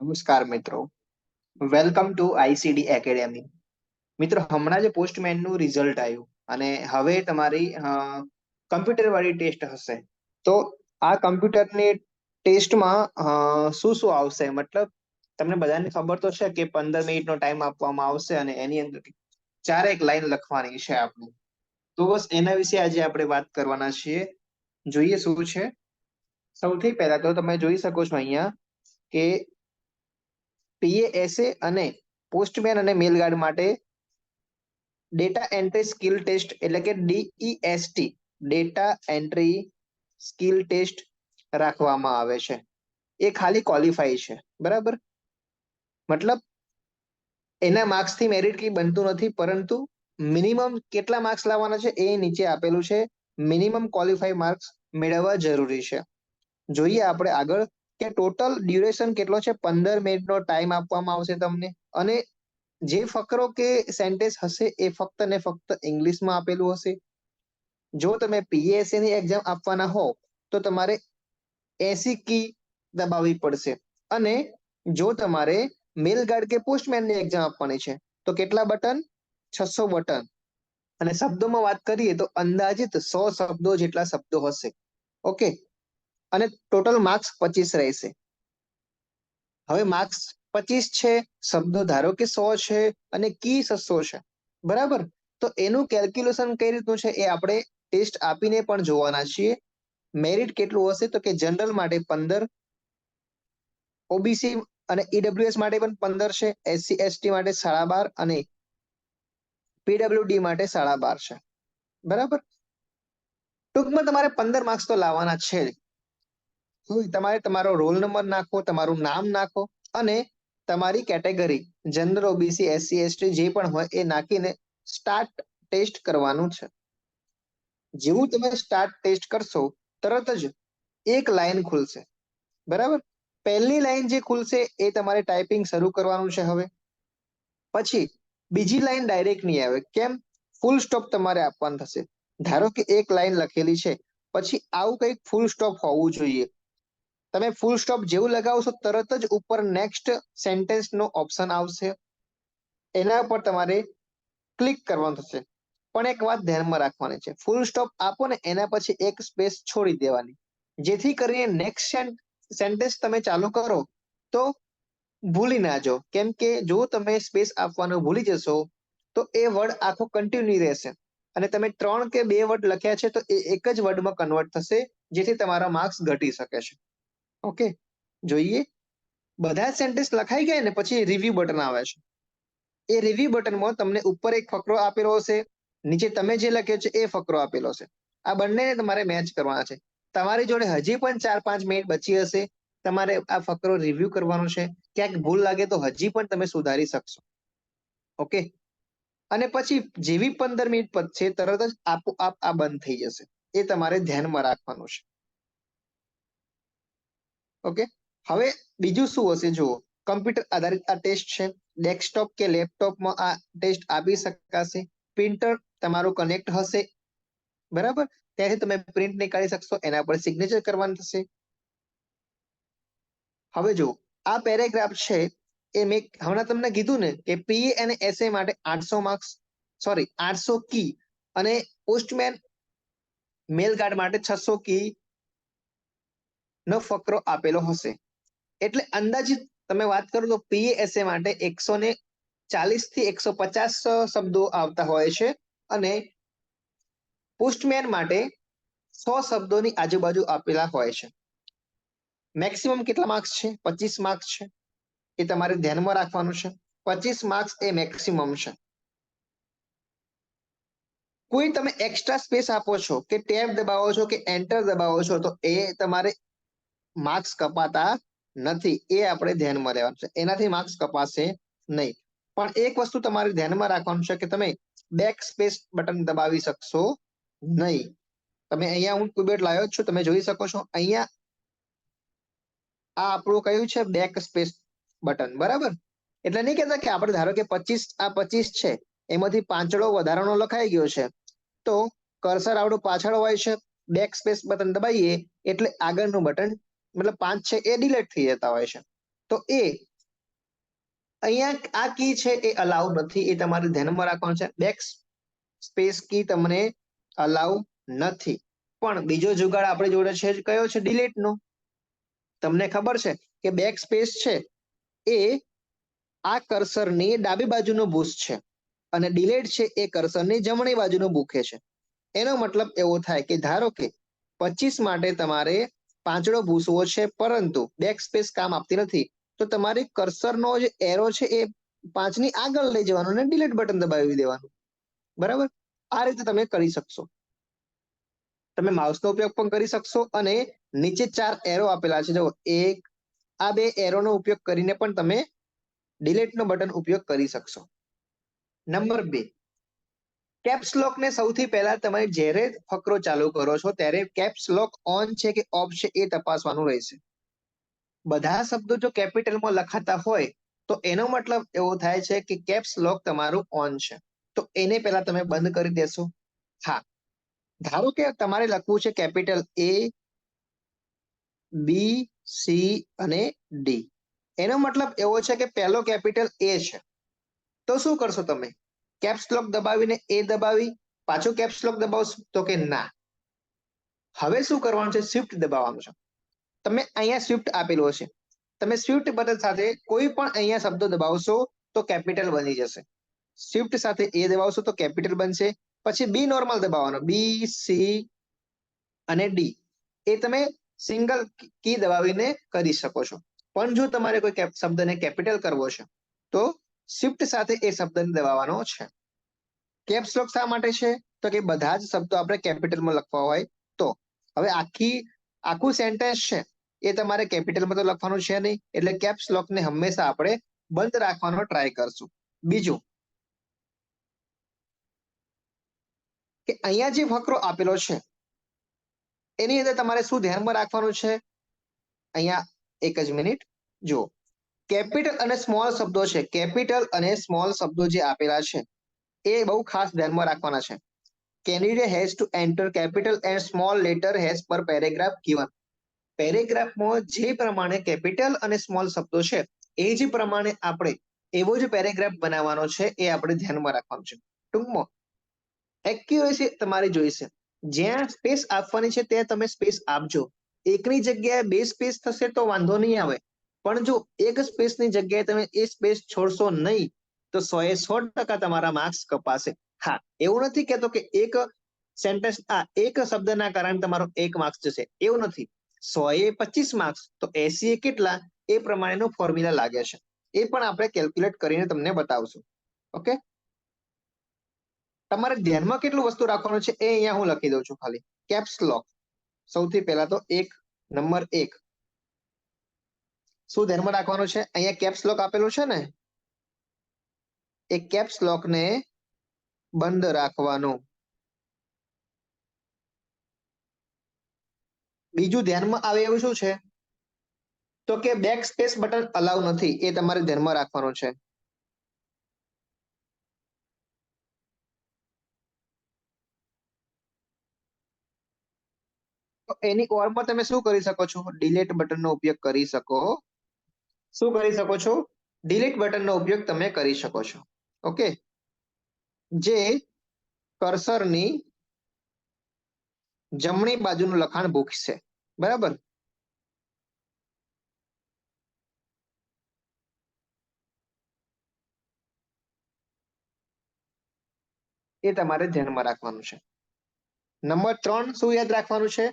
નમસ્કાર મિત્રો, welcome to ICD academy. મિત્રો, હમણાં જ પોસ્ટમેનનું રિઝલ્ટ આવ્યું અને હવે તમારી કમ્પ્યુટર વાળી ટેસ્ટ હશે. તો આ કમ્પ્યુટરની ટેસ્ટમાં શું શું આવશે? મતલબ તમને બધાને ખબર તો છે કે 15 મિનિટનો ટાઈમ આપવામાં આવશે અને એની અંદર ચારેક લાઈન લખવાની છે આપણે. તો બસ એના વિશે આજે આપણે વાત કરવાના છીએ. જોઈએ શું છે. સૌથી પહેલા તો તમે જોઈ શકો છો અહીંયા કે પીએએસએ અને પોસ્ટમેન અને મેલગાર્ડ માટે ડેટા એન્ટ્રી સ્કિલ ટેસ્ટ એટલે કે ડીઈએસટી ડેટા એન્ટ્રી સ્કિલ ટેસ્ટ રાખવામાં આવે છે. એ ખાલી ક્વોલિફાઈ છે, બરાબર? મતલબ એના માર્ક્સથી મેરિટ કઈ બનતું નથી, પરંતુ મિનિમમ કેટલા માર્ક્સ લાવવાના છે એ નીચે આપેલું છે. મિનિમમ ક્વોલિફાઈ માર્ક્સ મેળવવા જરૂરી છે. જોઈએ આપણે આગળ કે ટોટલ ડ્યુરેશન કેટલો છે. 15 મિનિટનો ટાઈમ આપવામાં આવશે તમને, અને જે ફકરો કે સેન્ટેન્સ હશે એ ફક્ત ને ફક્ત ઇંગ્લિશમાં આપેલું હશે. જો તમે પીએસસી ની એક્ઝામ આપવાના હો તો તમારે 80 કી દબાવવી પડશે, અને જો તમારે મેલ ગાર્ડ કે પોસ્ટમેન ની એક્ઝામ આપવાની છે તો કેટલા બટન? 600 બટન. અને શબ્દોમાં વાત કરીએ તો અંદાજિત 100 શબ્દો જેટલા શબ્દો હશે. ઓકે, અને ટોટલ માર્ક્સ 25 રહેશે. હવે માર્ક્સ 25 છે, શબ્દો ધારો કે 100 છે અને કી 600 છે, બરાબર? તો એનું કેલ્ક્યુલેશન કઈ રીતનું છે એ આપણે ટેસ્ટ આપીને પણ જોવાના છીએ. મેરિટ કેટલું હશે તો કે જનરલ માટે 15, ઓબીસી અને ઈડબ્લ્યુએસ માટે પણ 15 છે, એસસી એસટી માટે 12.5 અને પીડબ્લ્યુડી માટે 12.5 છે, બરાબર? ટૂંકમાં તમારે 15 માર્ક્સ તો લાવવાના છે. તમારે તમારો રોલ નંબર નાખો, તમારું નામ નાખો અને તમારી category general, OBC, SC ST જે પણ હોય એ નાખીને સ્ટાર્ટ ટેસ્ટ કરવાનું છે. જેવું તમે સ્ટાર્ટ ટેસ્ટ કરશો તરત જ એક લાઈન ખુલશે, બરાબર? પહેલી લાઈન જે ખુલશે એ તમારે ટાઈપિંગ શરૂ કરવાનું છે. હવે પછી બીજી લાઈન ડાયરેક્ટ નહીં આવે. કેમ? ફૂલ સ્ટોપ તમારે આપવાનું થશે. ધારો કે એક લાઈન લખેલી છે, પછી આવું કંઈક ફૂલ સ્ટોપ હોવું જોઈએ. તમે ફૂલ સ્ટોપ જેવું લગાવશો તરત જ ઉપર નેક્સ્ટ સેન્ટેન્સ નો ઓપ્શન આવશે, એના પર તમારે ક્લિક કરવાનું થશે. પણ એક વાત ધ્યાનમાં રાખવાની છે, ફૂલ સ્ટોપ આપો ને એના પછી એક સ્પેસ છોડી દેવાની, જેથી કરીને નેક્સ્ટ સેન્ટેન્સ તમે ચાલુ કરો તો ભૂલી ના જાઓ. કેમ કે જો તમે સ્પેસ આપવાનું ભૂલી જશો તો એ વર્ડ આખો કન્ટિન્યુ રહેશે, અને તમે 3 કે 2 વર્ડ લખ્યા છે તો એ એક જ વર્ડમાં કન્વર્ટ થશે, જેથી તમારા માર્ક્સ ઘટી શકે છે. ઓકે, જોઈએ. બધા સેન્ટેન્સ લખાઈ ગયા ને પછી રિવ્યુ બટન આવે છે. એ રિવ્યુ બટનમાં તમને ઉપર એક ફકરો આપેલો હશે, નીચે તમે જે લખ્યો છે એ ફકરો આપેલો છે. આ બંનેને તમારે મેચ કરવાના છે. તમારી જોડે હજી પણ 4-5 મિનિટ બચી હશે. તમારે આ ફકરો રિવ્યુ કરવાનો છે. ક્યાંક ભૂલ લાગે તો હજી પણ તમે સુધારી શકશો. ઓકે, અને પછી જેવી 15 મિનિટ પતશે તરત જ આપોઆપ આ બંધ થઈ જશે. એ તમારે ધ્યાનમાં રાખવાનું છે. ઓકે, હવે બીજું શું હશે? જુઓ, કમ્પ્યુટર આધારિત આ ટેસ્ટ છે. ડેસ્કટોપ કે લેપટોપમાં આ ટેસ્ટ આપી શકાશે. પ્રિન્ટર તમારું કનેક્ટ હશે, બરાબર? ત્યાંથી તમે પ્રિન્ટ નીકાળી શકશો, એના પર સિગ્નેચર કરવાનું થશે. હવે જો આ પેરેગ્રાફ છે એ મેં હમણાં તમને કીધું ને કે પીએ અને એસએ માટે 800 માર્ક્સ, સોરી 800 કી, અને પોસ્ટમેન મેલ ગાર્ડ માટે 600 કી નો ફકરો આપેલો હશે. એટલે અંદાજિત તમે વાત કરો તો પીએસએ માટે 140 થી 150 શબ્દો આવતા હોય છે, અને પોસ્ટમેન માટે 100 શબ્દોની આજુબાજુ આપેલા હોય છે. મેક્સિમમ કેટલા માર્ક્સ છે? 25 માર્ક્સ છે. એ તમારે ધ્યાનમાં રાખવાનું છે. 25 માર્ક્સ એ મેક્સિમમ છે. કોઈ તમે એક્સ્ટ્રા સ્પેસ આપો છો કે ટેબ દબાવો છો કે એન્ટર દબાવો છો તો એ તમારે માર્ક્સ કપાતા નથી. એ આપણે ધ્યાનમાં લેવાનું છે. એનાથી માર્ક્સ કપાશે નહીં. પણ એક વસ્તુ તમારે ધ્યાનમાં રાખવાનું છે કે તમે બેક સ્પેસ બટન દબાવી શકશો નહીં. તમે અહીંયા હું કીબોર્ડ લાવ્યો છું, તમે જોઈ શકો છો. અહીંયા આ આપણું કયું છે? બેક સ્પેસ બટન, બરાબર? એટલે નહીં કહેતા કે આપણે ધારો કે 25 છે, એમાંથી પાંચડો વધારાનો લખાઈ ગયો છે, તો કર્સર આવડું પાછળ હોય છે, બેક સ્પેસ બટન દબાઈએ એટલે આગળનું બટન, મતલબ 5 છે એ ડિલીટ થઈ જતા હોય છે. તો એ અહીંયા આ કી છે એ અલાઉ નથી, એ તમારે ધ્યાનમાં રાખવાનું છે. બેક સ્પેસ કી તમને અલાઉ નથી. પણ બીજો જુગાડ આપણે જોડે છે કયો છે? ડિલીટ નો. તમને ખબર છે કે બેક સ્પેસ છે એ આ કર્સરની ડાબી બાજુનો બુશ છે અને ડિલીટ છે એ કર્સરની જમણી બાજુનો બુકે છે. એનો મતલબ એવો થાય કે ધારો કે 25 માટે તમારે પાંચડો ભૂસવો છે, પરંતુ બેક સ્પેસ કામ આપતી નથી, તો તમારે કર્સરનો જે એરો છે એ 5 ની આગળ લઈ જવાનો અને ડિલીટ બટન દબાવી દેવાનું. બરાબર? આ રીતે તમે કરી શકશો. તમે માઉસનો ઉપયોગ પણ કરી શકશો અને નીચે 4 એરો આપેલા છે, જો એક, આ 2 એરોનો ઉપયોગ કરીને પણ તમે ડિલીટનો બટન ઉપયોગ કરી શકશો. નંબર 2, કેપ્સ લોકને સૌથી પહેલા તમે જ્યારે ફકરો ચાલુ કરો છો ત્યારે કેપ્સ લોક ઓન છે કે ઓફ છે એ તપાસવાનું રહેશે. બધા શબ્દો જો કેપિટલમાં લખાતા હોય તો એનો મતલબ એવો થાય છે કે કેપ્સ લોક તમારું ઓન છે. તો એને પહેલા તમે બંધ કરી દેશો. હા, ધારો કે તમારે લખવું છે કેપિટલ A, B, C અને D. એનો મતલબ એવો છે કે પહેલો કેપિટલ A છે. તો શું કરશો તમે? કેપ્સ લોક દબાવીને A દબાવી પાછો કેપ્સ લોક દબાવશો? તો કે ના. હવે શું કરવાનું છે? શિફ્ટ દબાવવાનું છે. તમે અહીંયા શિફ્ટ આપેલું હશે, તમે શિફ્ટ બટન સાથે કોઈ પણ અહીંયા શબ્દો દબાવશો તો કેપિટલ બની જશે. શિફ્ટ સાથે A દબાવશો તો કેપિટલ બનશે. પછી બી નોર્મલ દબાવવાનો, બી, સી અને ડી. એ તમે સિંગલ કી દબાવીને કરી શકો છો. પણ જો તમારે કોઈ શબ્દને કેપિટલ કરવો છે તો શિફ્ટ સાથે એ શબ્દને દબાવવાનો છે. કેપ્સ લોક શા માટે છે? તો કે બધા જ શબ્દો આપણે કેપિટલમાં લખવા હોય તો. હવે આખું સેન્ટેન્સ છે એ તમારે કેપિટલમાં તો લખવાનું છે નહીં, એટલે કેપ્સ લોકને હંમેશા આપણે બંધ રાખવાનો ટ્રાય કરશું. બીજું કે અહીંયા જે ફકરો આપેલો છે એની અંદર તમારે શું ધ્યાનમાં રાખવાનું છે? અહીંયા એક જ મિનિટ જુઓ. કેપિટલ અને સ્મોલ શબ્દો છે, કેપિટલ અને સ્મોલ શબ્દો જે આપેલા છે એ બહુ ખાસ ધ્યાનમાં રાખવાના છે. Candidate has two enter capital and small letter has પર પેરેગ્રાફ ગિવન. પેરેગ્રાફમાં જે પ્રમાણે કેપિટલ અને સ્મોલ શબ્દો છે એ જ પ્રમાણે આપણે એવો જ પેરેગ્રાફ બનાવવાનો છે, એ આપણે ધ્યાનમાં રાખવાનું છે. ટૂંકમાં એક્યુરેસી તમારી જોઈશે. જ્યાં સ્પેસ આપવાની છે ત્યાં તમે સ્પેસ આપજો. એકની જગ્યાએ 2 સ્પેસ થશે તો વાંધો નહીં આવે, પણ જો એક સ્પેસની જગ્યાએ તમે એ સ્પેસ છોડશો નહીં તો 100% તમારા માર્ક્સ કપાશે. હા, એવું નથી કહેતો કે એક સેન્ટેન્સ એક શબ્દના કારણે તમારો 1 માર્ક્સ જશે, એવું નથી. 100 એ 25 માર્ક્સ તો 80 એ કેટલા, એ પ્રમાણેનો ફોર્મ્યુલા લાગે છે. એ પણ આપણે કેલ્ક્યુલેટ કરીને તમને બતાવશું. ઓકે, તમારે ધ્યાનમાં કેટલું વસ્તુ રાખવાનું છે એ અહીંયા હું લખી દઉં છું. ખાલી કેપ્સ લોક સૌથી પહેલા તો નંબર 1 શું ધ્યાનમાં રાખવાનું છે? અહીંયા કેપ્સ લોક આપેલું છે ને, એ કેપ્સ લોકને બંધ રાખવાનું. બીજું ધ્યાનમાં આવે એવું શું છે? તો કે બેક સ્પેસ બટન અલાઉ નથી, એ તમારે ધ્યાનમાં રાખવાનું છે. તો એની ઓરમાં તમે શું કરી શકો છો? ડિલીટ બટનનો ઉપયોગ કરી શકો. શું કરી શકો છો? ડિલીટ બટનનો ઉપયોગ તમે કરી શકો છો. ઓકે, જે કર્સરની જમણી બાજુનું લખાણ ભૂખશે. બરાબર? એ તમારે ધ્યાનમાં રાખવાનું છે. નંબર 3 શું યાદ રાખવાનું છે?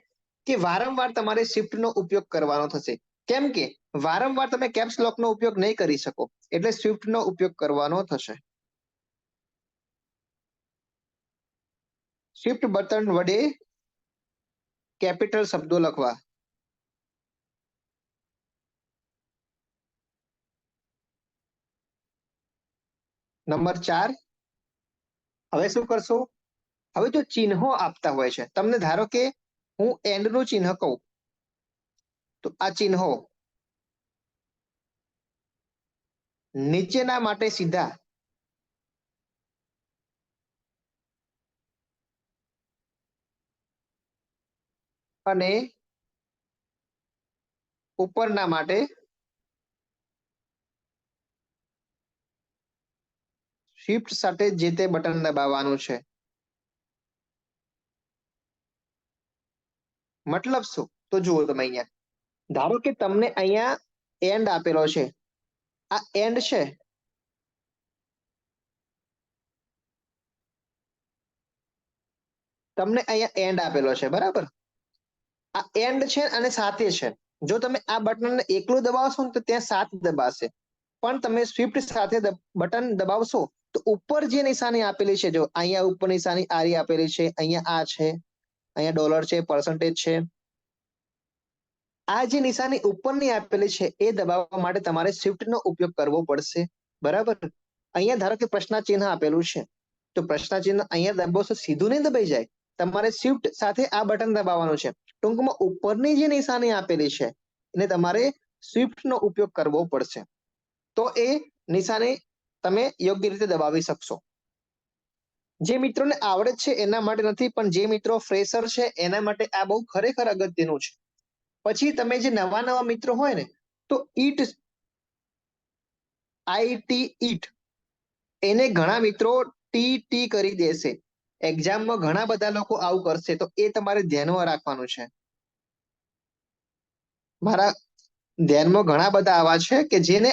કે વારંવાર તમારે શિફ્ટનો ઉપયોગ કરવાનો થશે. કેમ કે વારંવાર તમે કેપ્સ લોકનો ઉપયોગ નહીં કરી શકો, એટલે શિફ્ટનો ઉપયોગ કરવાનો થશે. શિફ્ટ બટન વડે કેપિટલ શબ્દો લખવા. નંબર 4, હવે શું કરશો? હવે જો ચિહ્નો આપતા હોય છે, તમને ધારો કે હું એન્ડ નું ચિહ્ન કહું તો આ ચિહ્નો નીચેના માટે સીધા અને ઉપરના માટે શિફ્ટ સાથે જે તે બટન દબાવવાનું છે. મતલબ શું? તો જુઓ તમે અહીંયા, ધારો કે તમને અહીંયા એન્ડ આપેલો છે, આ એન્ડ છે. તમને અહીંયા એન્ડ આપેલો છે, બરાબર? આ એન્ડ છે અને સાથે છે. જો તમે આ બટનને એકલું દબાવશો ને તો ત્યાં 7 દબાશે, પણ તમે સ્વિફ્ટ સાથે બટન દબાવશો તો ઉપર જે નિશાની આપેલી છે, જો અહીંયા ઉપર નિશાની આરી આપેલી છે, અહીંયા આ છે, અહીંયા ડોલર છે, પર્સન્ટેજ છે, આ જે નિશાની ઉપરની આપેલી છે એ દબાવવા માટે તમારે શિફ્ટ નો ઉપયોગ કરવો પડશે, બરાબર? અહીંયા ધારો કે પ્રશ્ન ચિહ્ન આપેલું છે, તો પ્રશ્ન ચિહ્ન અહીંયા દબાવશો સીધું નહીં દબાઈ જાય, તમારે શિફ્ટ સાથે આ બટન દબાવવાનું છે. ટૂંકમાં ઉપરની જે નિશાની આપેલી છે એને તમારે શિફ્ટ નો ઉપયોગ કરવો પડશે, તો એ નિશાની તમે યોગ્ય રીતે દબાવી શકશો. જે મિત્રોને આવડે છે એના માટે નથી, પણ જે મિત્રો ફ્રેશર છે એના માટે આ બહુ ખરેખર અગત્યનું છે. પછી તમે જે નવા નવા મિત્રો હોય ને, તો ઈટ ઈટ એને ઘણા મિત્રો ટી ટી કરી દેશે. એક્ઝામમાં ઘણા બધા લોકો આવું કરશે, તો એ તમારે ધ્યાનમાં રાખવાનું છે. મારા ધ્યાનમાં ઘણા બધા આવા છે કે જેને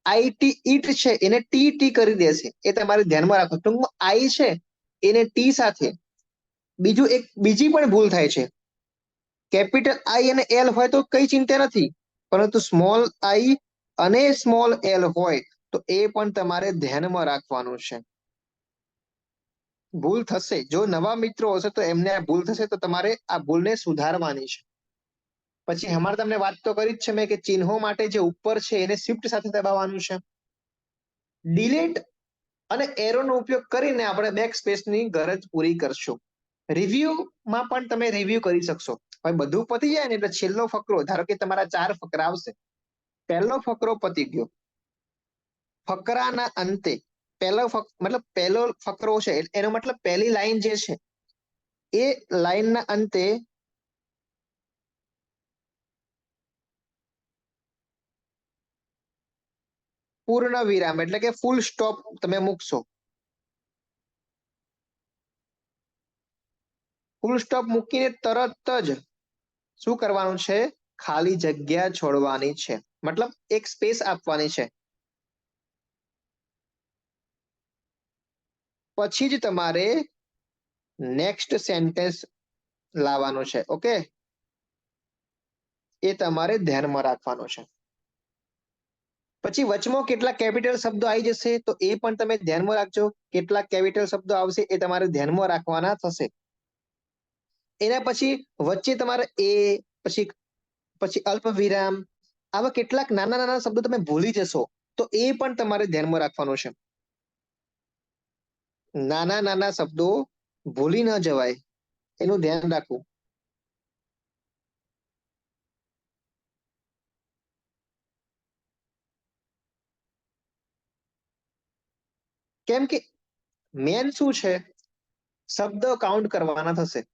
આઈટી ઈટ છે એને ટી ટી કરી દેશે, એ તમારે ધ્યાનમાં રાખો. ટૂંકમાં આઈ છે એને ટી સાથે બીજી પણ ભૂલ થાય છે. કેપિટલ આઈ અને એલ હોય તો કઈ ચિંતા નથી, પરંતુ સ્મોલ આઈ અને સ્મોલ એલ હોય તો એ પણ તમારે ધ્યાનમાં રાખવાનું છે. ભૂલ થશે, જો નવા મિત્રો હશે તો એમને આ ભૂલ થશે, તો તમારે આ ભૂલને સુધારવાની છે. પછી અમારે તમને વાત તો કરી જ છે મેં કે ચિહ્નો માટે જે ઉપર છે એને શિફ્ટ સાથે દબાવવાનું છે. ડિલીટ અને એરો નો ઉપયોગ કરીને આપણે બેક સ્પેસની ગરજ પૂરી કરશું. રિવ્યુમાં પણ તમે રિવ્યુ કરી શકશો. હવે બધું પતી જાય ને એટલે છેલ્લો ફકરો, ધારો કે તમારા 4 ફકરા આવશે, પહેલો ફકરો પતી ગયો. ફકરાના અંતે પહેલો ફકરો છે એનો મતલબ પહેલી લાઈન જે છે એ લાઈનના અંતે પૂર્ણ વિરામ એટલે કે ફૂલ સ્ટોપ તમે મૂકશો. ફૂલ સ્ટોપ મૂકીને તરત જ શું કરવાનું છે? ખાલી જગ્યા છોડવાની છે, મતલબ એક સ્પેસ આપવાની છે. પછી જ તમારે નેક્સ્ટ સેન્ટેન્સ લાવવાનું છે. ઓકે, એ તમારે ધ્યાનમાં રાખવાનું છે. પછી વચમાં કેટલા કેપિટલ શબ્દો આવી જશે તો એ પણ તમે ધ્યાનમાં રાખજો. કેટલા કેપિટલ શબ્દો આવશે એ તમારે ધ્યાનમાં રાખવાના થશે. એના પછી વચ્ચે તમારે એ પછી પછી અલ્પ વિરામ, આવા કેટલાક નાના નાના શબ્દો તમે ભૂલી જશો તો એ પણ તમારે ધ્યાનમાં રાખવાનું છે. નાના નાના શબ્દો ભૂલી ન જવાય, એનું ધ્યાન રાખવું. કેમ કે મેન શું છે, શબ્દ કાઉન્ટ કરવાના થશે.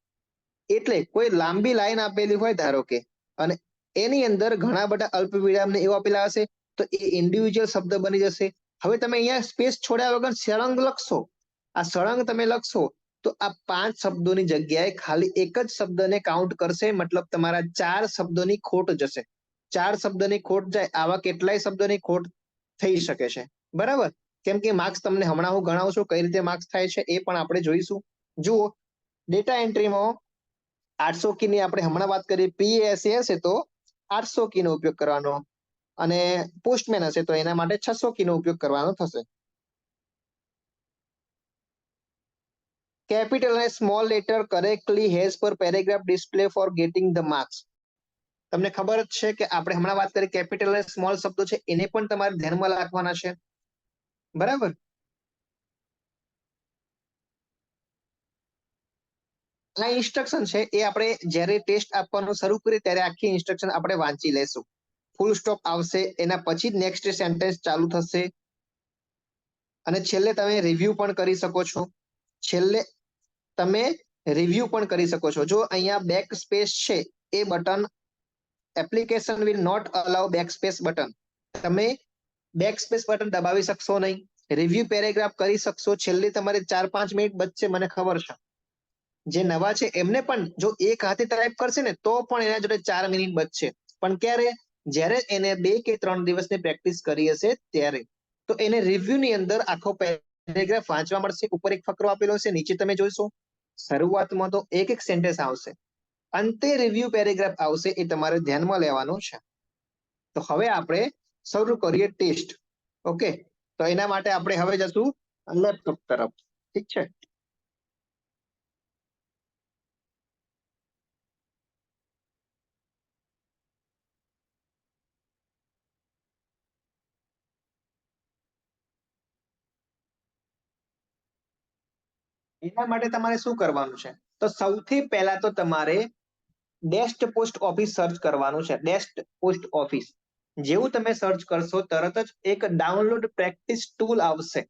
એટલે કોઈ લાંબી લાઈન આપેલી હોય ધારો કે, અને એની અંદર ઘણા બધા અલ્પ વિરામ ને એવા આપેલા હશે, તો એ ઇન્ડિવિજ્યુઅલ શબ્દ બની જશે. હવે તમે અહીંયા સ્પેસ છોડ્યા વગર સળંગ લખશો, આ સળંગ તમે લખશો તો આ 5 શબ્દોની જગ્યાએ ખાલી એક જ શબ્દને કાઉન્ટ કરશે, મતલબ તમારા 4 શબ્દોની ખોટ જશે. 4 શબ્દોની ખોટ જાય, આવા કેટલાય શબ્દોની ખોટ થઈ શકે છે, બરાબર? કેમ કે માર્ક્સ તમને હમણાં હું ગણાવું છું, કઈ રીતે માર્ક્સ થાય છે એ પણ આપણે જોઈશું. જુઓ, ડેટા એન્ટ્રીમાં 800 કી ની આપણે હમણાં વાત કરી, પીએસએ હશે તો 800 કી નો ઉપયોગ કરવાનો, અને પોસ્ટમેન હશે તો એના માટે 600 કી નો ઉપયોગ કરવાનો થશે. કેપિટલ અને સ્મોલ લેટર કરેક્ટલી હેઝ પર paragraph display for getting the marks. તમને ખબર જ છે કે આપણે હમણાં વાત કરી કેપિટલ અને સ્મોલ શબ્દો છે એને પણ તમારે ધ્યાનમાં રાખવાના છે, બરાબર? આ ઇન્સ્ટ્રક્શન છે એ આપણે જ્યારે ટેસ્ટ આપવાનું શરૂ કરીએ ત્યારે આખી ઇન્સ્ટ્રક્શન આપણે વાંચી લેશું. ફૂલ સ્ટોપ આવશે, એના પછી જ નેક્સ્ટ સેન્ટેન્સ ચાલુ થશે, અને છેલ્લે તમે રિવ્યુ પણ કરી શકો છો. છેલ્લે તમે રિવ્યુ પણ કરી શકો છો. જો અહીંયા બેક સ્પેસ છે એ button, application will not allow back space button, તમે બેક સ્પેસ બટન દબાવી શકશો નહીં. રિવ્યુ પેરેગ્રાફ કરી શકશો. છેલ્લી તમારે 4-5 મિનિટ બચશે, મને ખબર છે. જે નવા છે એમને પણ જો એક હાથે ટાઈપ કરશે ને તો પણ એના જોડે 4 મિનિટ બચશે. પણ ક્યારે? જ્યારે એને 2 કે 3 દિવસની પ્રેક્ટિસ કરી હશે ત્યારે. તો એને રિવ્યુ ની અંદર આખો પેરેગ્રાફ વાંચવા મળશે. ઉપર એક ફકરો આપેલો હશે, નીચે તમે જોશો શરૂઆતમાં તો એક એક સેન્ટેન્સ આવશે, અંતે રિવ્યુ પેરેગ્રાફ આવશે. એ તમારે ધ્યાનમાં લેવાનું છે. તો હવે આપણે શરૂ કરીએ ટેસ્ટ. ઓકે, તો એના માટે આપણે હવે જશું લેપટોપ તરફ. ઠીક છે. એના માટે તમારે શું કરવાનું છે? તો સૌથી પહેલા તો તમારે ડેસ્ટ પોસ્ટ ઓફિસ સર્ચ કરવાનું છે. ડેસ્ટ પોસ્ટ ઓફિસ જેવું તમે સર્ચ કરશો તરત જ એક ડાઉનલોડ પ્રેક્ટિસ ટૂલ આવશે.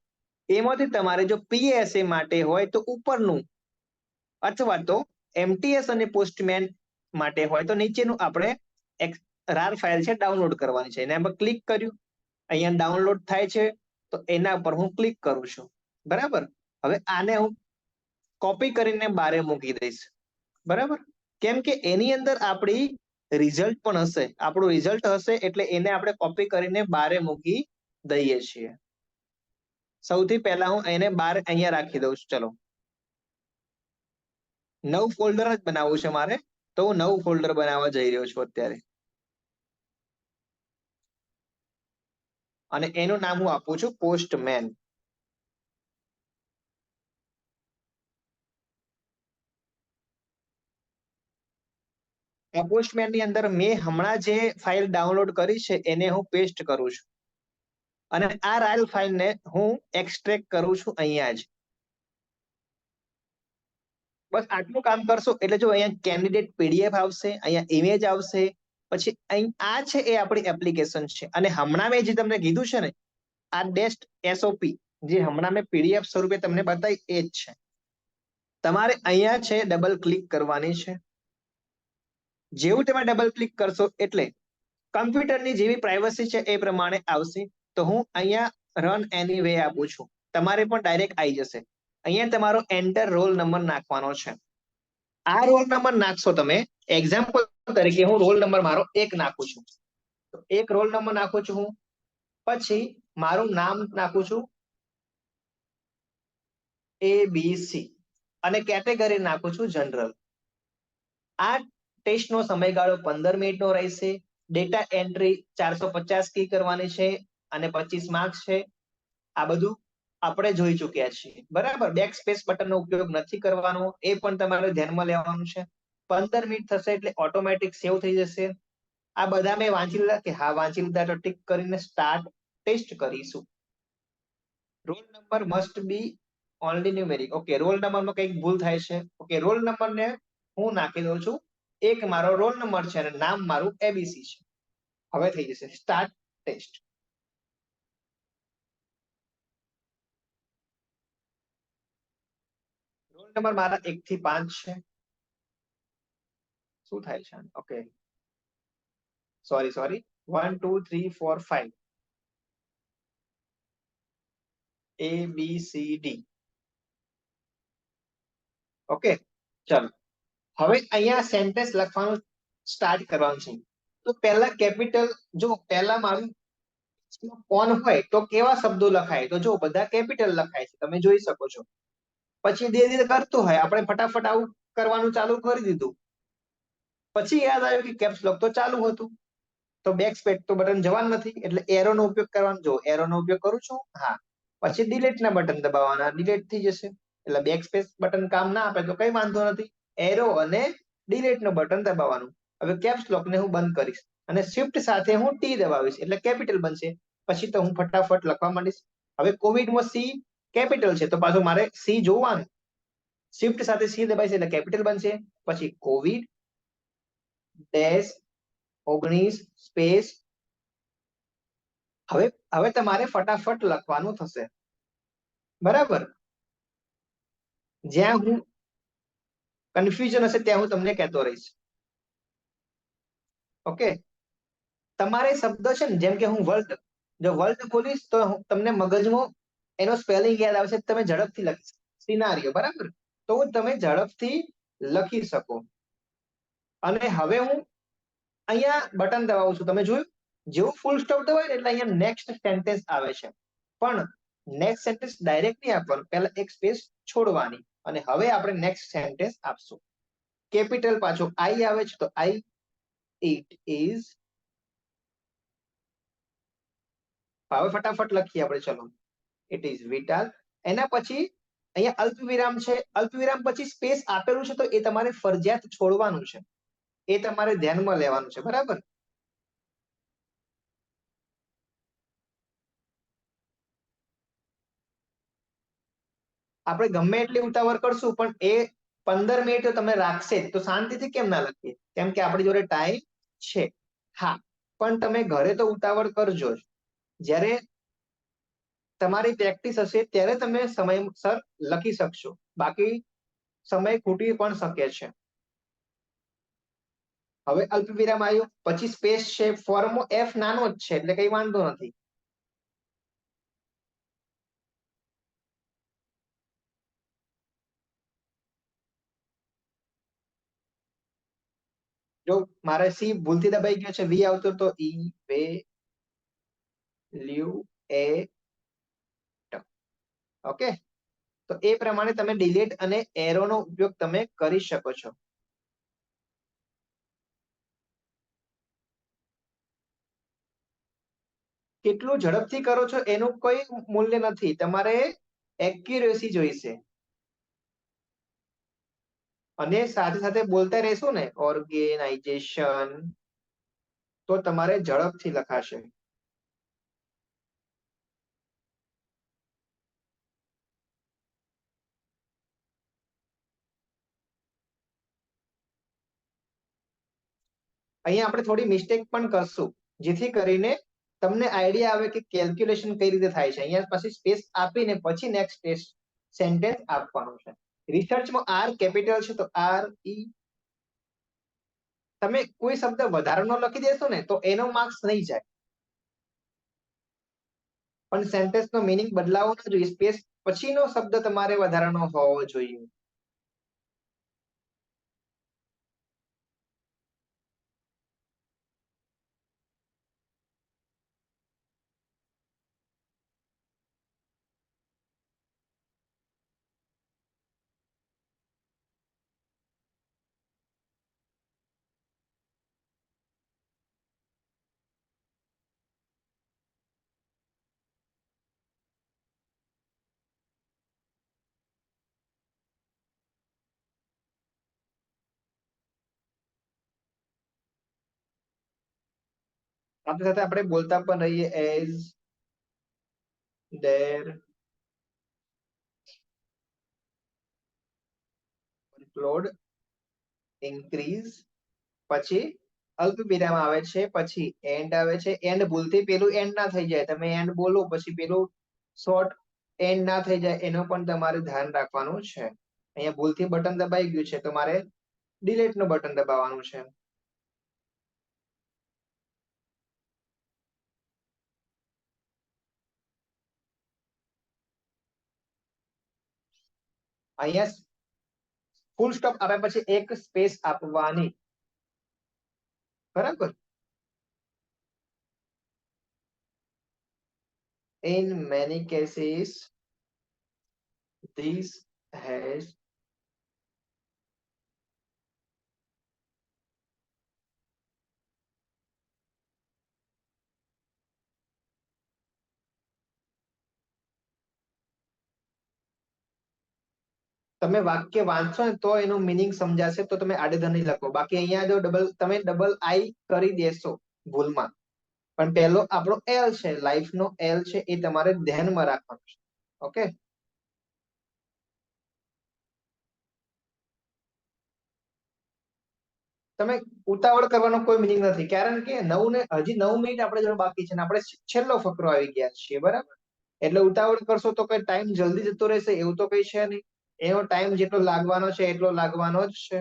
એમાંથી તમારે જો પીએસએ માટે હોય તો ઉપરનું, અથવા તો એમટીએસ અને પોસ્ટમેન માટે હોય તો નીચેનું આપણે એક રાર ફાઇલ છે ડાઉનલોડ કરવાની છે. એના પર ક્લિક કર્યું, અહીંયા ડાઉનલોડ થાય છે, તો એના પર હું ક્લિક કરું છું. બરાબર. હવે આને હું કોપી કરીને બારે મૂકી દઈશ. બરાબર. કેમ કે એની અંદર આપણી રિઝલ્ટ પણ હશે. આપણું રિઝલ્ટ હશે એટલે એને આપણે કોપી કરીને બારે મૂકી દઈએ છીએ. સૌથી પહેલા હું એને બાર અહીંયા રાખી દઉં છું. ચલો, નવું ફોલ્ડર જ બનાવવું છે મારે, તો હું નવું ફોલ્ડર બનાવવા જઈ રહ્યો છું અત્યારે. અને એનું નામ હું આપું છું પોસ્ટમેન. આ પોસ્ટમેન ની અંદર મેં હમણાં જે ફાઇલ ડાઉનલોડ કરી છે એને હું પેસ્ટ કરું છું. અને આ રાઇલ ફાઇલને હું એક્સટ્રેક્ટ કરું છું અહીંયા જ. બસ આટલું કામ કરશો એટલે જો અહીંયા કેન્ડિડેટ પીડીએફ આવશે, અહીંયા ઇમેજ આવશે, પછી અહીં આ છે એ આપણી એપ્લિકેશન છે. અને હમણાં મેં જે તમને કીધું છે ને, આ ડેસ્ટ એસઓપી જે હમણાં મેં પીડીએફ સ્વરૂપે તમને બતાવી એ જ છે. તમારે અહીંયા છે ડબલ ક્લિક કરવાની છે. જેવું તમે ડબલ ક્લિક કરશો એટલે કમ્પ્યુટરની જેવી પ્રાઇવસી છે એ પ્રમાણે આવશે. તો હું અહીંયા રન એનીવે આપું છું. તમારે પણ ડાયરેક્ટ આવી જશે. અહીંયા તમારો એન્ટર રોલ નંબર નાખવાનો છે. આ રોલ નંબર નાખશો તમે. એક્ઝામ્પલ તરીકે હું રોલ નંબર મારો 1 નાખું છું. તો એક રોલ નંબર નાખું છું હું. પછી મારું નામ નાખું છું ABC અને કેટેગરી નાખું છું જનરલ. આ ટેસ્ટનો સમયગાળો 15 મિનિટનો રહેશે. ડેટા એન્ટ્રી 450 કી કરવાની છે અને 25 માર્ક્સ છે. આ બધું આપણે જોઈ ચૂક્યા છીએ. બરાબર. બેક સ્પેસ બટનનો ઉપયોગ નથી કરવાનો, એ પણ તમારે ધ્યાનમાં લેવાનું છે. 15 મિનિટ થશે એટલે ઓટોમેટિક સેવ થઈ જશે. આ બધા મેં વાંચી લીધા કે હા વાંચી લીધા, તો ટિક કરીને સ્ટાર્ટ ટેસ્ટ કરીશું. Roll number must be only numeric. Okay, roll નંબરમાં કંઈક ભૂલ થાય છે. ઓકે, રોલ નંબરને હું નાખી દઉં છું. એક મારો રોલ નંબર છે અને નામ મારું એબીસી છે. હવે થઈ જશે સ્ટાર્ટ ટેસ્ટ. રોલ નંબર મારા 1 થી 5 છે. શું થાય છે? Okay, sorry 1 2 3 4 5 ABCD. ઓકે, ચલો હવે અહીંયા સેન્ટેન્સ લખવાનું સ્ટાર્ટ કરવાનું છે. તો પહેલા કેપિટલ, જો પહેલા મારું ઓન હોય તો કેવા શબ્દો લખાય? તો જો બધા કેપિટલ લખાય છે, તમે જોઈ શકો છો. પછી ધીરે ધીરે કરતું હોય, આપણે ફટાફટ આવું કરવાનું ચાલુ કરી દીધું. પછી યાદ આવ્યું કે કેપ્સ લોક તો ચાલુ હતું, તો બેક સ્પેસ તો બટન જવાનું નથી, એટલે એરો નો ઉપયોગ કરવાનો. જો એરો નો ઉપયોગ કરું છું, હા. પછી ડિલીટ ના બટન દબાવવાના, ડિલીટ થઈ જશે. એટલે બેક સ્પેસ બટન કામ ના આપે તો કઈ વાંધો નથી, એરો અને ડિલીટ નું બટન દબાવવાનું. હવે કેપ્સ લોક ને હું બંધ કરીશ અને શિફ્ટ સાથે હું ટી દબાવીશ એટલે કેપિટલ બનશે. પછી તો હું ફટાફટ લખવા માંડીશ. હવે કોવિડમાં સી કેપિટલ છે તો પાછું મારે સી જોવાનું. શિફ્ટ સાથે સી દબાઈશ એટલે કેપિટલ બનશે. પછી કોવિડ ડેશ 19 સ્પેસ. હવે હવે તમારે ફટાફટ લખવાનું થશે. બરાબર. જ્યાં હું કન્ફ્યુઝન હશે ત્યાં હું તમને કહેતો રહીશ. ઓકે, તમારે શબ્દ છે ને, જેમ કે હું વર્લ્ડ, જો વર્લ્ડ બોલીશ તો તમને મગજમાં એનો સ્પેલિંગ યાદ આવશે તો તમે ઝડપથી લખી શકો. સિનારીઓ, બરાબર? તો તમે ઝડપથી લખી શકો. અને હવે હું અહીંયા બટન દબાવું છું, તમે જોયું? જેવું ફૂલ સ્ટોપ દબાય ને એટલે અહીંયા નેક્સ્ટ સેન્ટેન્સ આવે છે. પણ નેક્સ્ટ સેન્ટેન્સ ડાયરેક્ટ નહીં આપવાનું, પહેલા એક સ્પેસ છોડવાની. અને હવે આપણે નેક્સ્ટ સેન્ટેન્સ આપશું. કેપિટલ પાછો આઈ આવે છે તો આઈ, ઇટ ઇઝ. હવે ફટાફટ લખીએ આપણે, ચલો. It is vital. એના પછી અહીંયા અલ્પવિરામ છે. અલ્પવિરામ પછી સ્પેસ આપેલું છે તો એ તમારે ફરજિયાત છોડવાનું છે. એ તમારે ધ્યાનમાં લેવાનું છે, બરાબર? આપણે ગમે એટલી ઉતાવળ કરશું પણ એ 15 મિનિટ તો તમે રાખશે જ. તો શાંતિથી કેમ ના લખીએ? કેમ કે આપણી જોડે ટાઈમ છે. હા, પણ તમે ઘરે તો ઉતાવળ કરજો જ. જ્યારે તમારી પ્રેક્ટિસ હશે ત્યારે તમે સમયસર લખી શકશો. બાકી સમય ખૂટી પણ શકે છે. હવે અલ્પવિરામ આવ્યું, પછી સ્પેસ છે. ફોર્મ એફ નાનો જ છે એટલે કઈ વાંધો નથી. જો મારે સી ભૂલથી દબાઈ ગયો છે, વી આવતો તો ઈ વે લ્યુ એ ટ. ઓકે, તો એ પ્રમાણે તમે ડિલીટ અને એરો નો ઉપયોગ તમે કરી શકો છો. કેટલું ઝડપથી કરો છો એનું કોઈ મૂલ્ય નથી, તમારે એક્યુરેસી જોઈશે. અને સાથે સાથે બોલતા રહેશો ને, ઓર્ગેનાઇઝેશન, તો તમારે ઝડપથી લખાશે. અહીંયા આપણે થોડી મિસ્ટેક પણ કરશું, જેથી કરીને તમને આઈડિયા આવે કે કેલ્ક્યુલેશન કઈ રીતે થાય છે. અહીંયા પછી સ્પેસ આપીને પછી નેક્સ્ટ સેન્ટેન્સ આપવાનું છે. રિસર્ચમાં આર કેપિટલ છે તો આર ઈ. તમે કોઈ શબ્દ વધારાનો લખી દેશો ને તો એનો માર્ક્સ નહીં જાય. પણ સેન્ટેન્સ નો મિનિંગ બદલાવો ના જોઈએ. સ્પેસ પછીનો શબ્દ તમારે વધારાનો હોવો જોઈએ. સાથે સાથે આપણે બોલતા પણ રહીએ, એઝ ધેર વર્કલોડ ઇન્ક્રીઝ. પછી અલ્પ વિરામ આવે છે, પછી એન્ડ આવે છે. એન્ડ ભૂલથી પેલું એન્ડ ના થઈ જાય, તમે એન્ડ બોલો પછી પેલું શોર્ટ એન્ડ ના થઈ જાય, એનો પણ તમારે ધ્યાન રાખવાનું છે. અહીંયા ભૂલથી બટન દબાઈ ગયું છે તો મારે ડિલીટ નું બટન દબાવવાનું છે. અહીંયા ફૂલ સ્ટોપ આવ્યા પછી એક સ્પેસ આપવાની, બરાબર? In many cases this has તમે વાક્ય વાંચો ને તો એનું મિનિંગ સમજાશે, તો તમે આડેધડ લખો. બાકી અહીંયા જો તમે ડબલ આઈ કરી દેશો ભૂલમાં, પણ પહેલો આપણો એલ છે, લાઈફ નો એલ છે, એ તમારે ધ્યાનમાં રાખવાનું છે. ઓકે, તમે ઉતાવળ કરવાનો કોઈ મિનિંગ નથી, કારણ કે હજી 9 મિનિટ આપણે જોડે બાકી છે ને આપણે છેલ્લો ફકરો આવી ગયા છીએ, બરાબર? એટલે ઉતાવળ કરશો તો કઈ ટાઈમ જલ્દી જતો રહેશે એવું તો કઈ છે નહીં. એનો ટાઈમ જેટલો લાગવાનો છે એટલો લાગવાનો જ છે.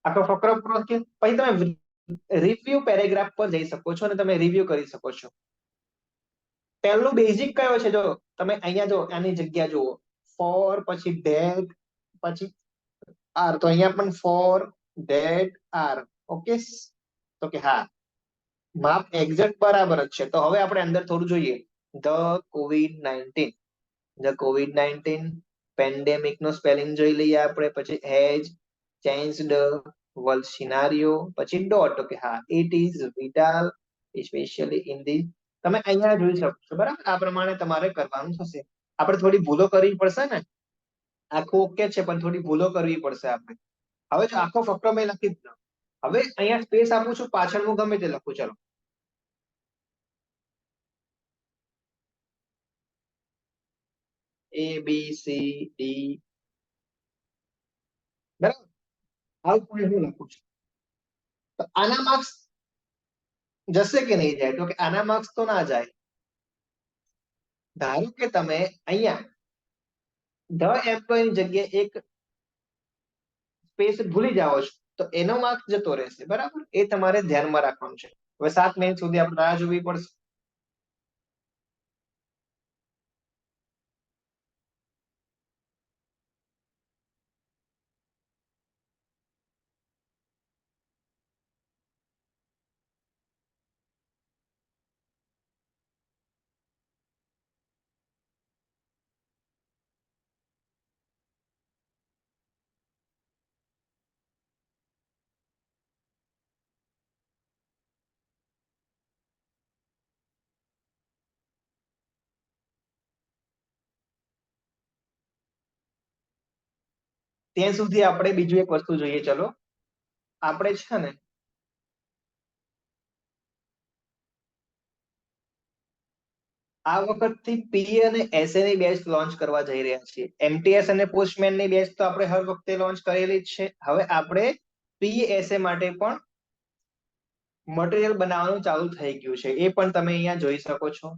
આખો ફકરો પૂરો કે પછી તમે રિવ્યુ પેરેગ્રાફ પર જઈ શકો છો અને તમે રિવ્યુ કરી શકો છો. પહેલું બેઝિક કયો છે? જો તમે અહીંયા જો આની જગ્યા જુઓ, ફોર પછી ધેટ પછી આર, તો અહીંયા પણ ફોર ધેટ આર. ઓકે, તો કે હા, માપ એક્ઝેક્ટ બરાબર જ છે. તો હવે આપણે અંદર થોડું જોઈએ. COVID-19, the COVID-19 pandemic no spelling જોઈ લઈએ આપણે. પછી હેજ ચેન્જડ વર્લ્ડ સિનારિયો, પછી ડોટ. ઓકે હા, it is vital specially in the. તમે અહીંયા જોઈ શકો છો, બરાબર? આ પ્રમાણે તમારે કરવાનું થશે. આપણે થોડી ભૂલો કરવી પડશે ને. આખું ઓકે છે, પણ થોડી ભૂલો કરવી પડશે આપણે. હવે જો આખો ફકરો મેં લખી દીધો, હવે અહીંયા સ્પેસ આપું છું, પાછળ હું ગમે તે લખું. ચલો, ABCD, બરાબર? આવું કોઈ હું લખું છું, તો આના માર્ક્સ જશે કે નહીં જાય? તો કે આના માર્ક્સ તો ના જાય. ધારો કે તમે અહીંયા ધ એમ્પ્લોય ની જગ્યાએ એક સ્પેસ ભૂલી જાઓ છો, તો એનો માર્ક્સ જતો રહેશે, બરાબર? એ તમારે ધ્યાનમાં રાખવાનું છે. હવે 7 મિનિટ સુધી આપણે રાહ જોવી પડશે. ત્યાં સુધી આપણે બીજું એક વસ્તુ જોઈએ. ચલો, આપણે છે ને આ વખતથી પીએ અને એસએ ની બેચ લોન્ચ કરવા જઈ રહ્યા છીએ. એમટીએસ અને પોસ્ટમેન ની બેચ તો આપણે હર વખતે લોન્ચ કરેલી જ છે. હવે આપણે પીએસએ માટે પણ મટીરિયલ બનાવવાનું ચાલુ થઈ ગયું છે. એ પણ તમે અહીંયા જોઈ શકો છો.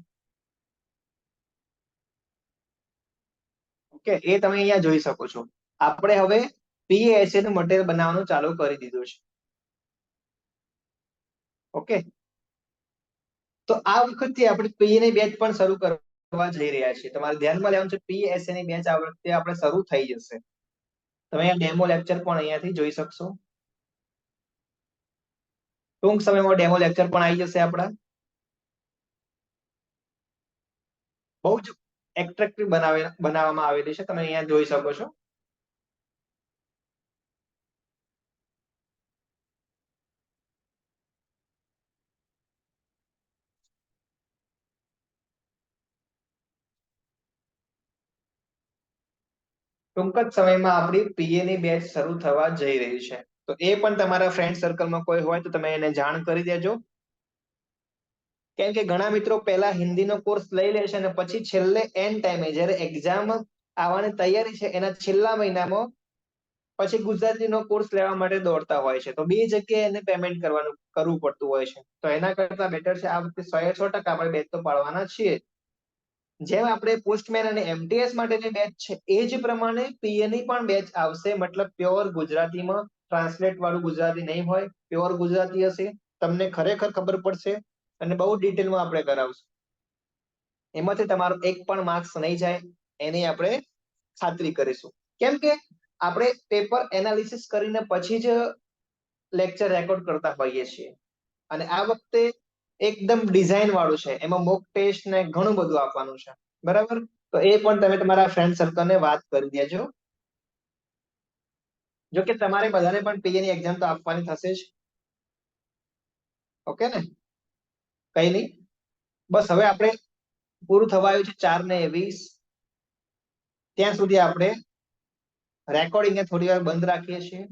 ઓકે, એ તમે અહીંયા જોઈ શકો છો. આપણે હવે પીએસએ નું મટીરિયલ બનાવવાનું ચાલુ કરી દીધું છે. ઓકે, તો આ વખતથી આપણે પીએ ની બેચ પણ શરૂ કરવા જઈ રહ્યા છીએ. તમારે ધ્યાનમાં લેવાનું છે, પીએસએ ની બેચ આ વખતે આપણે શરૂ થઈ જશે. તમે અહીંયા ડેમો લેક્ચર પણ અહીંયાથી જોઈ શકશો. ટૂંક સમયમાં ડેમો લેક્ચર પણ આવી જશે આપણા. બહુ જ એટ્રેક્ટિવ બનાવવામાં આવેલી છે. તમે અહીંયા જોઈ શકો છો. ટૂંક જ સમયમાં આપણી પીએ ની બેચ શરૂ થવા જઈ રહી છે. તો એ પણ તમારા ફ્રેન્ડ સર્કલમાં કોઈ હોય તો તમે એને જાણ કરી દેજો. કેમ કે ઘણા મિત્રો પહેલા હિન્દીનો કોર્સ લઈ લે છે અને પછી છેલ્લે એન્ડ ટાઈમે જ્યારે એક્ઝામ આવવાની તૈયારી છે એના છેલ્લા મહિનામાં પછી ગુજરાતીનો કોર્સ લેવા માટે દોડતા હોય છે. તો બે જગ્યાએ એને પેમેન્ટ કરવું પડતું હોય છે. તો એના કરતા બેટર છે આ વખતે 100% આપણે બેચ તો પાડવાના છીએ. જેમ આપણે પોસ્ટમેન અને એમટીએસ માટેની બેચ છે એ જ પ્રમાણે પીએ ની પણ બેચ આવશે. મતલબ પ્યોર ગુજરાતીમાં, ટ્રાન્સલેટ વાળું ગુજરાતી નહીં હોય, પ્યોર ગુજરાતી હશે. તમને ખરેખર ખબર પડશે અને બહુ ડિટેલમાં આપણે કરાવશું. એમાંથી તમારો એક પણ માર્ક્સ નહીં જાય એની આપણે ખાતરી કરીશું. કેમ કે આપણે પેપર એનાલિસિસ કરીને પછી જ લેક્ચર રેકોર્ડ કરતા હોઈએ છીએ. અને આ વખતે એકદમ ડિઝાઇન વાળું છે. એમાં મોક ટેસ્ટ ને ઘણું બધું આપવાનું છે. બરાબર? તો એ પણ તમે તમારા ફ્રેન્ડ સર્કલને વાત કરી દેજો. જો કે તમારે બધાને પણ પીએ ની એક્ઝામ તો આપવાની થશે જ. ઓકે ને? કઈ નહીં. બસ હવે આપણે પૂરું થવા આવ્યું છે 4:20. ત્યાં સુધી આપણે રેકોર્ડિંગને થોડી વાર બંધ રાખીએ છીએ.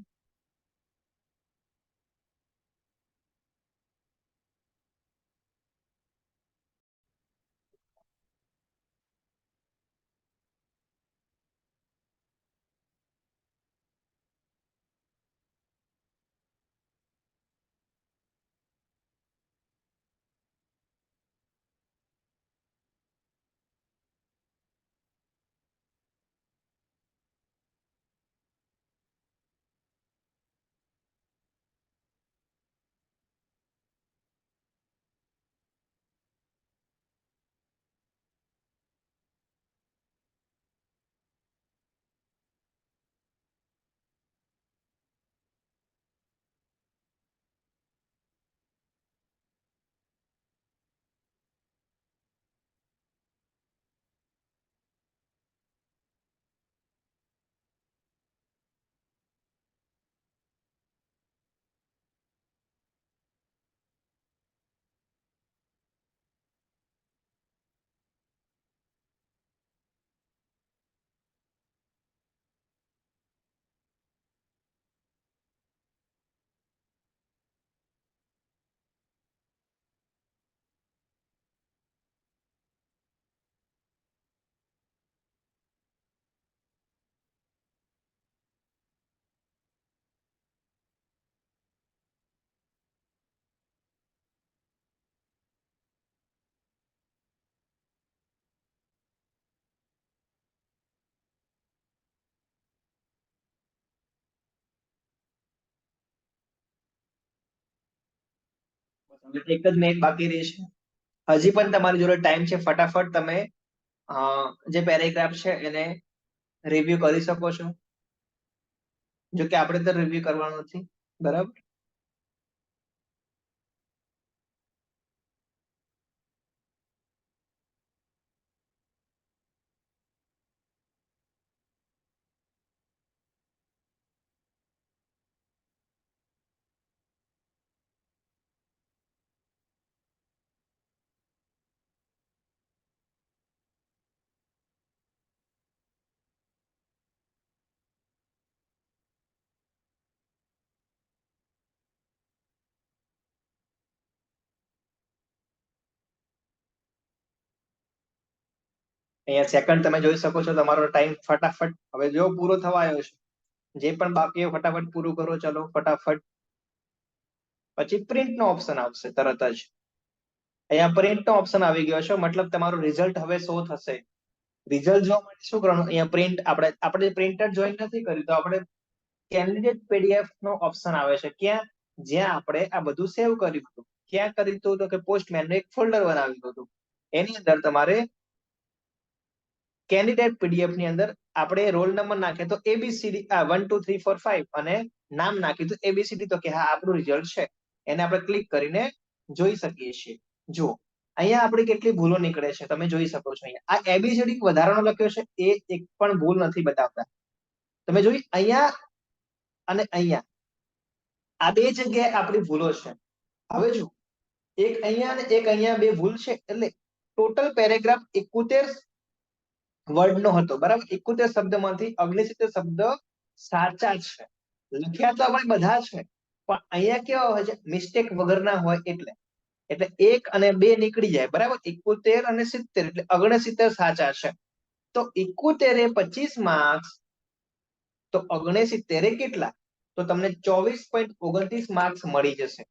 હવે એક જ મિનિટ બાકી રહી છે. હજી પણ તમારી જોડે ટાઈમ છે, ફટાફટ તમે જે પેરેગ્રાફ છે એને રિવ્યુ કરી શકો છો. જો કે આપણે તો રિવ્યુ કરવાનું નથી, બરાબર. અહીંયા સેકન્ડ તમે જોઈ શકો છો, તમારો ટાઈમ ફટાફટ હવે જો પૂરો થવા આવ્યો છે. જે પણ બાકી હોય ફટાફટ પૂરું કરો, ચલો ફટાફટ. પછી પ્રિન્ટ નો ઓપ્શન આવશે તરત જ. અહીંયા પ્રિન્ટ નો ઓપ્શન આવી ગયો છે, મતલબ તમારું રિઝલ્ટ હવે શો થશે. રિઝલ્ટ જોવા માટે શું કરવાનું, અહીંયા પ્રિન્ટ આપણે પ્રિન્ટર જોઈન નથી કર્યું તો આપણે કેન્ડિડેટ પીડીએફ નો ઓપ્શન આવે છે, ક્યાં જ્યાં આપણે આ બધું સેવ કર્યું હતું. ક્યાં કર્યું હતું તો કે પોસ્ટમેન નું એક ફોલ્ડર બનાવ્યું હતું. એની અંદર તમારે કેન્ડિડેટ પીડીએફ ની અંદર આપણે રોલ નંબર નાખીએ તો એબીસીડી 1 2 3 4 5 અને નામ નાખ્યું તો એબીસીડી, તો કે હા આપણું રિઝલ્ટ છે. એને આપણે ક્લિક કરીને જોઈ શકીએ છીએ. જો અહીંયા આપણી કેટલી ભૂલો નીકળે છે તમે જોઈ શકો છો. અહીંયા આ એબીસીડી વધારાનો લખ્યો છે, એ એક પણ ભૂલ નથી બતાવતા. તમે જોઈ અહીંયા અને અહીંયા આ બે જગ્યાએ આપણી ભૂલો છે. હવે જો એક અહીંયા અને એક અહીંયા બે ભૂલ છે, એટલે ટોટલ પેરેગ્રાફ 71 વર્ડ નો હતો, બરાબર. 71 શબ્દમાંથી 69 શબ્દ સાચા છે. લખ્યા તો આપણે બધા છે, પણ અહીંયા કેવા હોય છે, મિસ્ટેક વગરના હોય. એટલે એટલે 1 અને 2 નીકળી જાય, બરાબર. 71 અને 70 એટલે 69 સાચા છે. તો 71 એ 25 માર્ક્સ, તો 69 કેટલા, તો તમને 24.29 માર્ક્સ મળી જશે.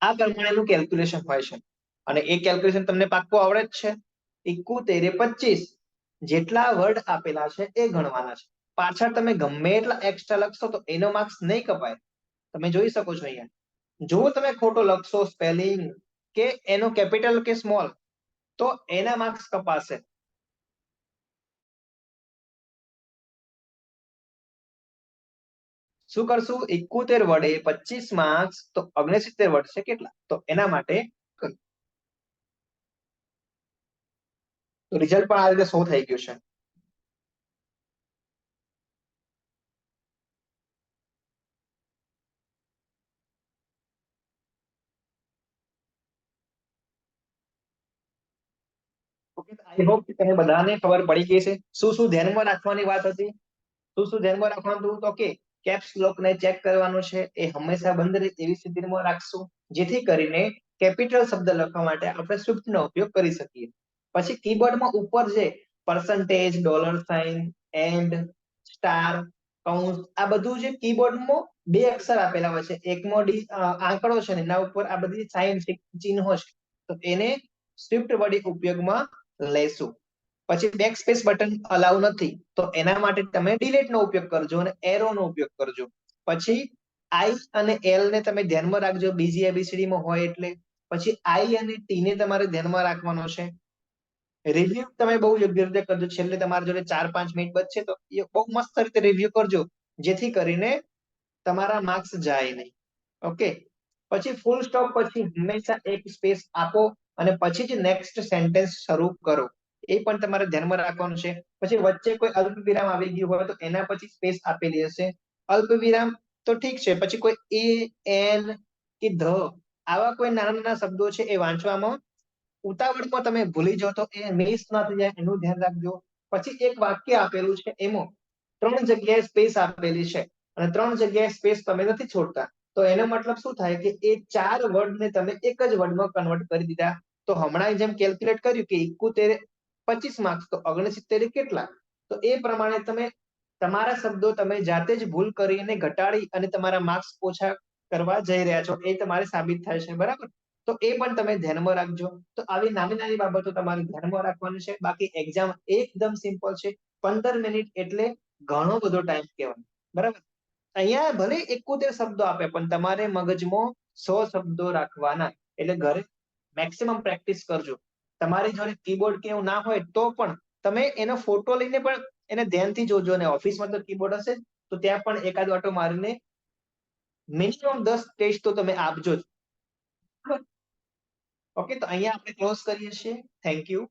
આ પ્રમાણેનું કેલ્ક્યુલેશન હોય છે, અને એ કેલ્ક્યુલેશન તમને પાક્કું આવડે જ છે. 71 એ 25 જેટલા વર્ડ આપેલા છે એ ગણવાના છે. પાછળ તમે ગમે એટલા એક્સ્ટ્રા લખશો તો એનો માર્ક્સ નહીં કપાય. તમે જોઈ શકો છો અહીંયા. જો તમે ખોટો લખશો સ્પેલિંગ કે એનો કેપિટલ કે સ્મોલ, તો એના માર્ક્સ કપાશે. શું કરશું, 71 વડે 25 માર્ક્સ, તો 69 વર્ડ છે કેટલા, તો એના માટે રિઝલ્ટ પણ આ રીતે શો થઈ ગયું છે. ઓકે, આઈ હોપ કે તમે બધાને ખબર પડી ગઈ છે શું શું ધ્યાનમાં રાખવાની વાત હતી. શું શું ધ્યાનમાં રાખવાનું હતું, તો કે કેપ્સ લોક ને ચેક કરવાનું છે, એ હંમેશા બંધ રહે એવી સ્થિતિમાં રાખશું, જેથી કરીને કેપિટલ શબ્દ લખવા માટે આપણે સ્વિફ્ટ નો ઉપયોગ કરી શકીએ. પછી કીબોર્ડમાં ઉપર જે percentage, dollar sign, and, star, કૌંસ, આ બધું જે કીબોર્ડમાં બે અક્ષર આપેલા હોય છે, એકમાં આંકડો છે ને એના ઉપર આ બધી સાઇન ચિહ્નો છે, તો એને સ્વિફ્ટ વડે ઉપયોગમાં લેશું. પછી બેક સ્પેસ બટન અલાઉ નથી, તો એના માટે તમે ડિલીટ નો ઉપયોગ કરજો અને એરો નો ઉપયોગ કરજો. પછી આઈ અને એલ ને તમે ધ્યાનમાં રાખજો, બીજી એબીસીડી માં હોય એટલે. પછી આઈ અને ટી ને તમારે ધ્યાનમાં રાખવાનો છે. રિવ્યુ તમે બહુ યોગ્ય રીતે કરજો. છેલ્લે તમારી જોડે 4-5 મિનિટ બચશે તો એ બહુ મસ્ત રીતે રિવ્યુ કરજો, જેથી કરીને તમારા માર્ક્સ જાય નહીં. ઓકે. પછી ફૂલ સ્ટોપ પછી હંમેશા એક સ્પેસ આપો અને પછી જ નેક્સ્ટ સેન્ટેન્સ શરૂ કરો. એ પણ તમારે ધ્યાનમાં રાખવાનું છે. પછી વચ્ચે કોઈ અલ્પ વિરામ આવી ગયું હોય તો એના પછી સ્પેસ આપેલી હશે. અલ્પ વિરામ તો ઠીક છે, પછી કોઈ એ, એન કે ધ આવા કોઈ નાના નાના શબ્દો છે એ વાંચવામાં ઉતાવળમાં તમે ભૂલી જાઓ તો એ મિસ ના થઈ જાય, એનું ધ્યાન રાખજો. પછી એક વાક્ય આપેલું છે, એમાં 3 જગ્યાએ સ્પેસ આપેલી છે અને 3 જગ્યાએ સ્પેસ તમે નથી છોડતા, તો એનો મતલબ શું થાય કે એ 4 વર્ડ ને તમે એક જ વર્ડમાં કન્વર્ટ કરી દીધા. તો હમણાં જેમ કેલ્ક્યુલેટ કર્યું કે 71 25 માર્ક્સ, તો 69 કેટલા, તો એ પ્રમાણે તમે તમારા શબ્દો તમે જાતે જ ભૂલ કરીને ઘટાડી અને તમારા માર્ક્સ ઓછા કરવા જઈ રહ્યા છો, એ તમારે સાબિત થાય છે, બરાબર. તો એ પણ તમે ધ્યાનમાં રાખજો. તો આવી નાની નાની બાબતો તમારે ધ્યાનમાં રાખવાની છે. બાકી એક્ઝામ એકદમ સિમ્પલ છે. 15 મિનિટ એટલે ઘણો બધો ટાઈમ કહેવાય, બરાબર. અહીંયા ભલે 71 શબ્દો આપે, પણ તમારે મગજમાં 100 શબ્દો રાખવાના. એટલે ઘરે મેક્સિમમ પ્રેક્ટિસ કરજો. તમારી જોડે કીબોર્ડ કે એવું ના હોય તો પણ તમે એનો ફોટો લઈને પણ એને ધ્યાનથી જોજો, અને ઓફિસમાં તો કીબોર્ડ હશે તો ત્યાં પણ એકાદ ઓટો મારીને મિનિમમ 10 ટેસ્ટ તો તમે આપજો જ. ઓકે, તો અહીંયા આપણે ક્લોઝ કરીએ છીએ. Thank you.